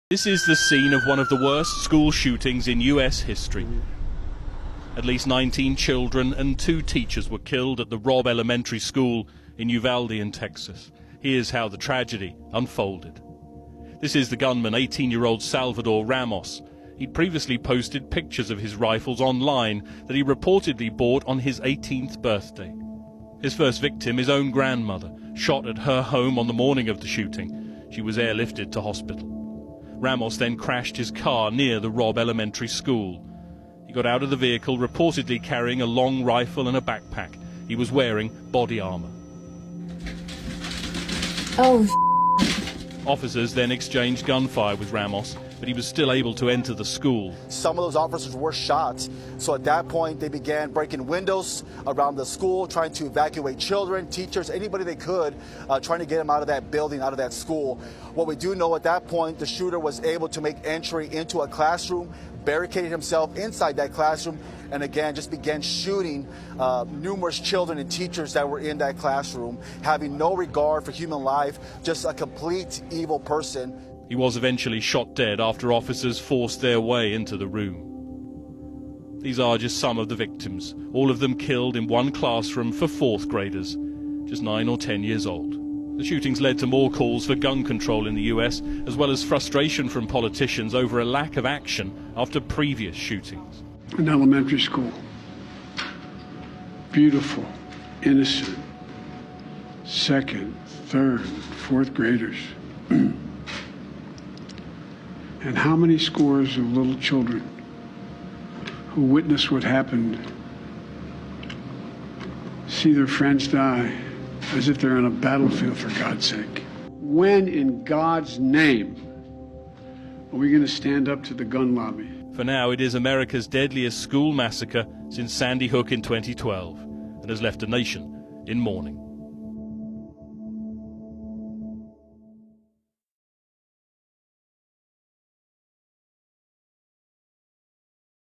This is the scene of one of the worst school shootings in US history. At least 19 children and 2 teachers were killed at the Robb Elementary School in Uvalde in Texas. Here's how the tragedy unfolded. This is the gunman, 18-year-old Salvador Ramos. He'd previously posted pictures of his rifles online that he reportedly bought on his 18th birthday. His first victim, his own grandmother, shot at her home on the morning of the shooting. She was airlifted to hospital. Ramos then crashed his car near the Robb Elementary School. He got out of the vehicle reportedly carrying a long rifle and a backpack. He was wearing body armor. Officers then exchanged gunfire with Ramos, but he was still able to enter the school. Some of those officers were shot, so at that point they began breaking windows around the school, trying to evacuate children, teachers, anybody they could, trying to get them out of that building, out of that school. What we do know at that point, the shooter was able to make entry into a classroom, barricaded himself inside that classroom, and again just began shooting numerous children and teachers that were in that classroom, having no regard for human life, just a complete evil person. He was eventually shot dead after officers forced their way into the room. These are just some of the victims, all of them killed in one classroom for 4th graders, just 9 or 10 years old. The shootings led to more calls for gun control in the US, as well as frustration from politicians over a lack of action after previous shootings. An elementary school, beautiful, innocent, 2nd, 3rd, 4th graders. And how many scores of little children who witness what happened see their friends die as if they're on a battlefield, for God's sake? When in God's name are we going to stand up to the gun lobby? For now, it is America's deadliest school massacre since Sandy Hook in 2012 and has left a nation in mourning.